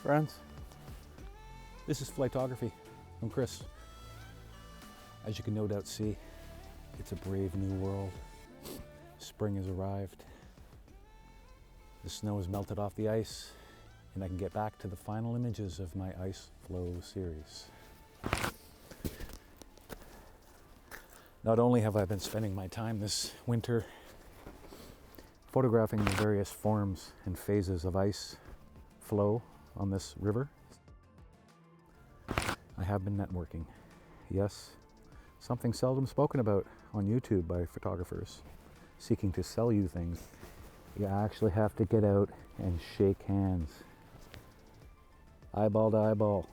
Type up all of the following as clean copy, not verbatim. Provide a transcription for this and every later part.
friends. This is Photography. I'm Chris. As you can no doubt see, it's a brave new world. Spring has arrived. The snow has melted off the ice, and I can get back to the final images of my ice flow series. Not only have I been spending my time this winter photographing the various forms and phases of ice flow on this river, I have been networking. Yes, something seldom spoken about on YouTube by photographers seeking to sell you things. You actually have to get out and shake hands, eyeball to eyeball,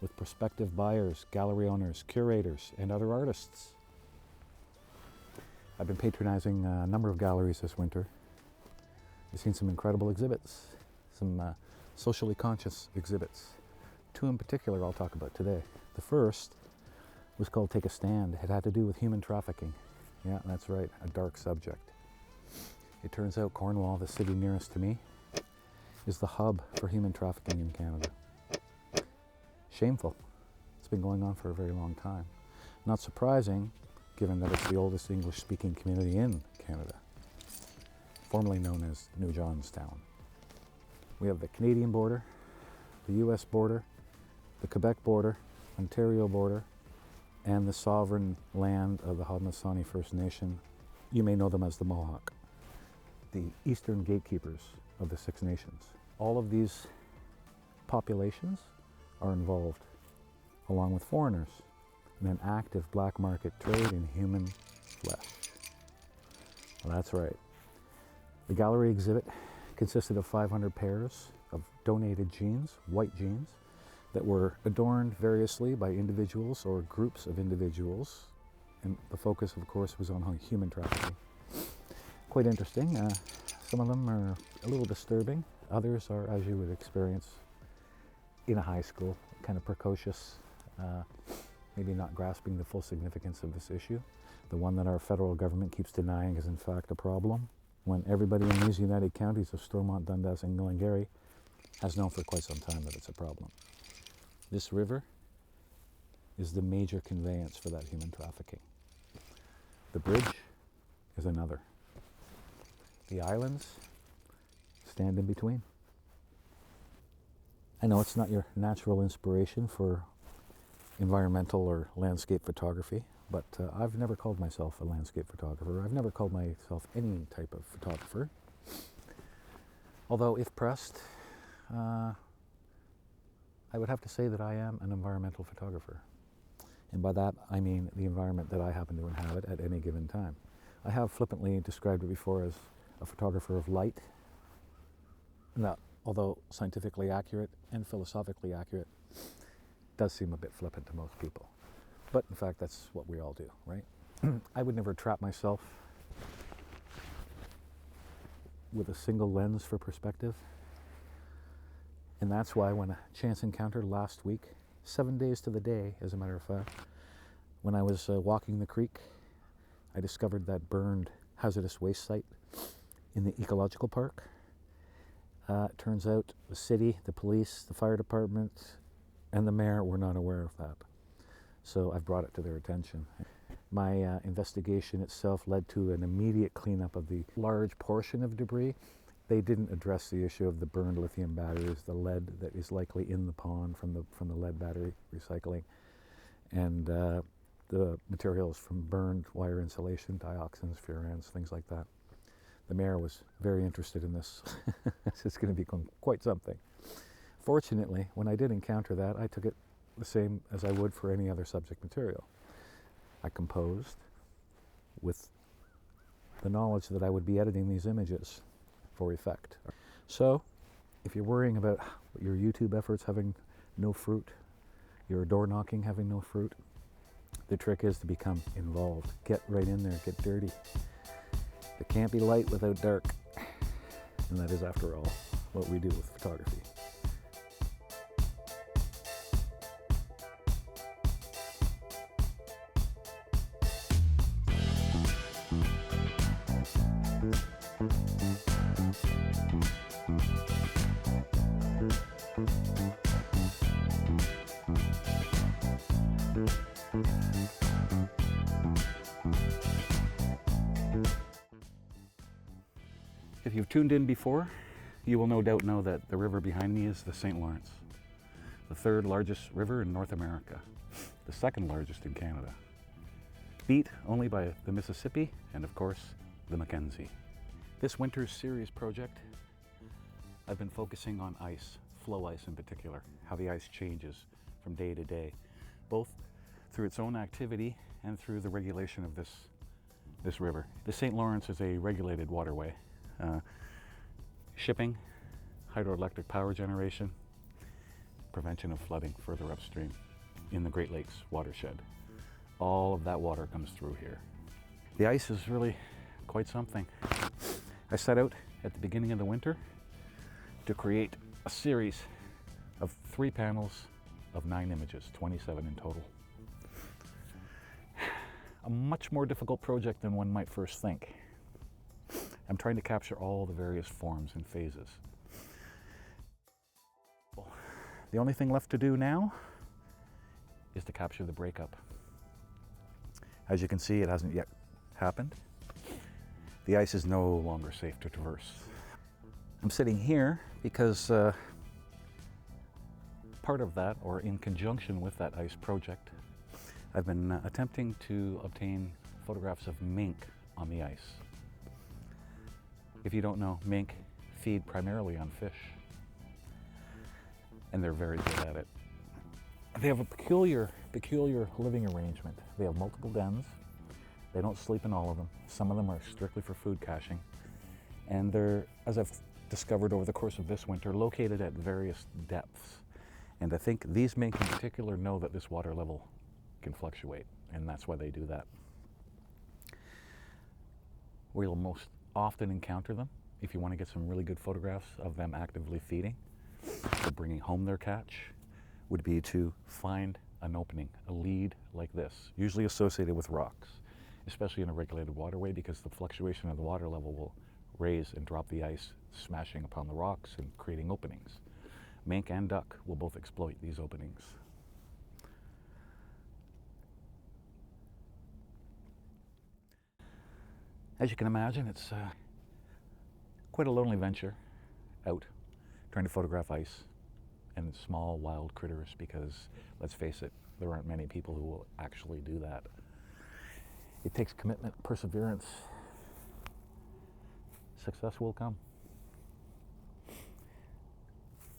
with prospective buyers, gallery owners, curators, and other artists. I've been patronizing a number of galleries this winter. I've seen some incredible exhibits, some socially conscious exhibits. Two in particular I'll talk about today. The first was called Take a Stand. It had to do with human trafficking. Yeah, that's right, a dark subject. It turns out Cornwall, the city nearest to me, is the hub for human trafficking in Canada. Shameful. It's been going on for a very long time. Not surprising, given that it's the oldest English-speaking community in Canada, formerly known as New Johnstown. We have the Canadian border, the US border, the Quebec border, Ontario border, and the sovereign land of the Haudenosaunee First Nation. You may know them as the Mohawk, the eastern gatekeepers of the Six Nations. All of these populations are involved, along with foreigners, in an active black market trade in human flesh. Well, that's right. The gallery exhibit consisted of 500 pairs of donated jeans, white jeans, that were adorned variously by individuals or groups of individuals. And the focus, of course, was on human trafficking. Quite interesting. Some of them are a little disturbing. Others are, as you would experience in a high school, kind of precocious, maybe not grasping the full significance of this issue. The one that our federal government keeps denying is in fact a problem, when everybody in these United Counties of Stormont, Dundas, and Glengarry has known for quite some time that it's a problem. This river is the major conveyance for that human trafficking. The bridge is another. The islands stand in between. I know it's not your natural inspiration for environmental or landscape photography, but I've never called myself a landscape photographer. I've never called myself any type of photographer. Although, if pressed, I would have to say that I am an environmental photographer. And by that, I mean the environment that I happen to inhabit at any given time. I have flippantly described it before as a photographer of light. That, although scientifically accurate and philosophically accurate, does seem a bit flippant to most people. But in fact, that's what we all do, right? I would never trap myself with a single lens for perspective. And that's why when a chance encounter last week, 7 days to the day, as a matter of fact, when I was walking the creek, I discovered that burned hazardous waste site in the ecological park. It turns out the city, the police, the fire department, and the mayor were not aware of that. So I've brought it to their attention. My investigation itself led to an immediate cleanup of the large portion of debris. They didn't address the issue of the burned lithium batteries, the lead that is likely in the pond from the lead battery recycling, and the materials from burned wire insulation, dioxins, furans, things like that. The mayor was very interested in this. This is going to become quite something. Fortunately, when I did encounter that, I took it the same as I would for any other subject material. I composed with the knowledge that I would be editing these images for effect. So, if you're worrying about your YouTube efforts having no fruit, your door knocking having no fruit, the trick is to become involved. Get right in there, get dirty. It can't be light without dark. And that is, after all, what we do with photography. If you've tuned in before, you will no doubt know that the river behind me is the St. Lawrence, the third largest river in North America, the second largest in Canada, beat only by the Mississippi and, of course, the Mackenzie. This winter's series project, I've been focusing on ice, flow ice in particular, how the ice changes from day to day, both through its own activity and through the regulation of this river. The St. Lawrence is a regulated waterway. Shipping, hydroelectric power generation, prevention of flooding further upstream in the Great Lakes watershed. All of that water comes through here. The ice is really quite something. I set out at the beginning of the winter to create a series of 3 panels of 9 images, 27 in total. A much more difficult project than one might first think. I'm trying to capture all the various forms and phases. The only thing left to do now is to capture the breakup. As you can see, it hasn't yet happened. The ice is no longer safe to traverse. I'm sitting here because part of that, or in conjunction with that ice project, I've been attempting to obtain photographs of mink on the ice. If you don't know, mink feed primarily on fish, and they're very good at it. They have a peculiar living arrangement. They have multiple dens. They don't sleep in all of them. Some of them are strictly for food caching, and they're, as I've discovered over the course of this winter, located at various depths. And I think these mink in particular know that this water level can fluctuate, and that's why they do that. We'll most often encounter them if you want to get some really good photographs of them actively feeding or bringing home their catch, would be to find an opening, a lead like this, usually associated with rocks, especially in a regulated waterway, because the fluctuation of the water level will raise and drop the ice, smashing upon the rocks and creating openings. Mink and duck will both exploit these openings. As you can imagine, it's quite a lonely venture out trying to photograph ice and small wild critters, because let's face it, there aren't many people who will actually do that. It takes commitment, perseverance. Success will come.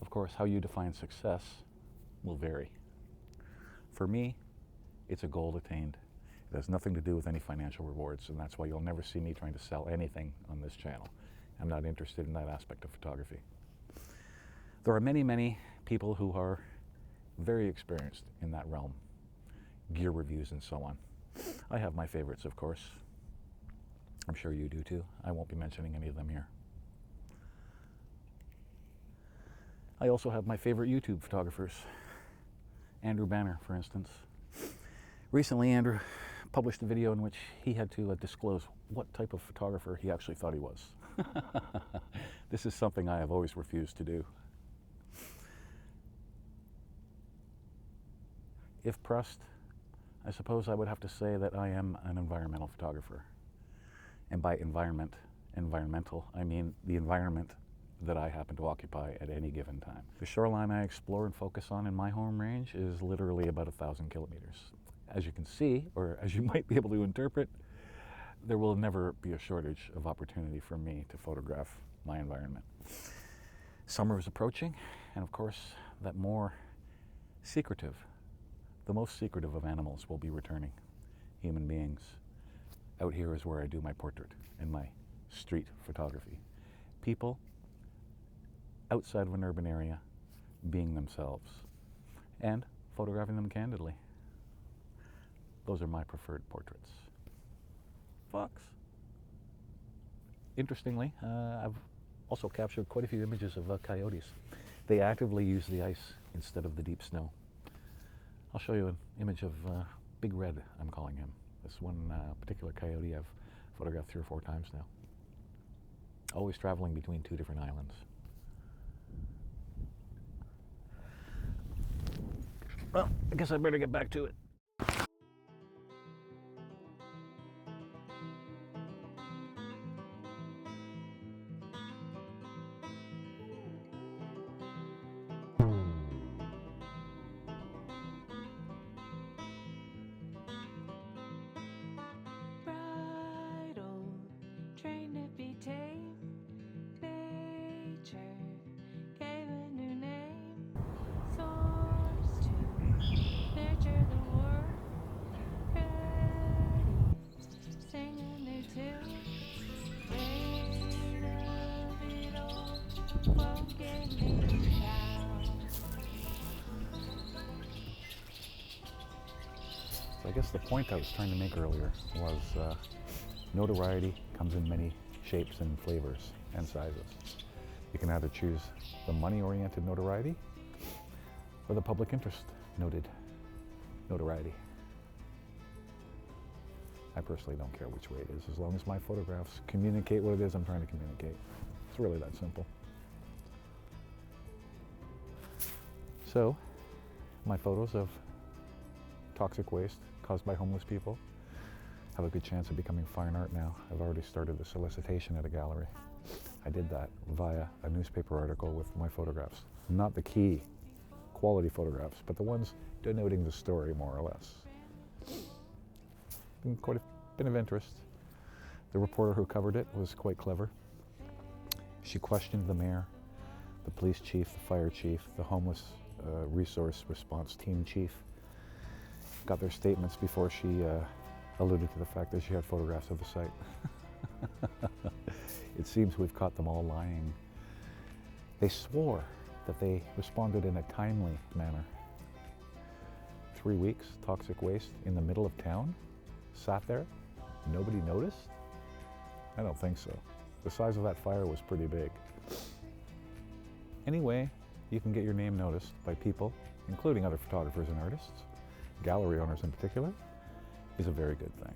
Of course, how you define success will vary. For me, it's a goal attained. It has nothing to do with any financial rewards, and that's why you'll never see me trying to sell anything on this channel. I'm not interested in that aspect of photography. There are many, many people who are very experienced in that realm, gear reviews and so on. I have my favorites, of course. I'm sure you do too. I won't be mentioning any of them here. I also have my favorite YouTube photographers. Andrew Banner, for instance. Recently, Andrew published a video in which he had to disclose what type of photographer he actually thought he was. This is something I have always refused to do. If pressed, I suppose I would have to say that I am an environmental photographer. And by environmental, I mean the environment that I happen to occupy at any given time. The shoreline I explore and focus on in my home range is literally about 1,000 kilometers. As you can see, or as you might be able to interpret, there will never be a shortage of opportunity for me to photograph my environment. Summer is approaching, and of course, that more secretive, the most secretive of animals will be returning, human beings. Out here is where I do my portrait and my street photography. People outside of an urban area being themselves and photographing them candidly. Those are my preferred portraits. Fox. Interestingly, I've also captured quite a few images of coyotes. They actively use the ice instead of the deep snow. I'll show you an image of Big Red, I'm calling him. This one particular coyote I've photographed 3 or 4 times now. Always traveling between 2 different islands. Well, I guess I better get back to it. Trained to be tame, nature gave a new name, source to nurture the world, ready, sing a new tune, weight of it all won't get me down. So I guess the point I was trying to make earlier was notoriety comes in many shapes and flavors and sizes. You can either choose the money-oriented notoriety or the public interest noted notoriety. I personally don't care which way it is, as long as my photographs communicate what it is I'm trying to communicate. It's really that simple. So, my photos of toxic waste caused by homeless people have a good chance of becoming fine art now. I've already started the solicitation at a gallery. I did that via a newspaper article with my photographs. Not the key quality photographs, but the ones denoting the story more or less. Been quite a bit of interest. The reporter who covered it was quite clever. She questioned the mayor, the police chief, the fire chief, the homeless resource response team chief. Got their statements before she alluded to the fact that she had photographs of the site. It seems we've caught them all lying. They swore that they responded in a timely manner. 3 weeks, toxic waste in the middle of town, sat there, nobody noticed? I don't think so. The size of that fire was pretty big. Anyway, you can get your name noticed by people, including other photographers and artists, gallery owners in particular, is a very good thing.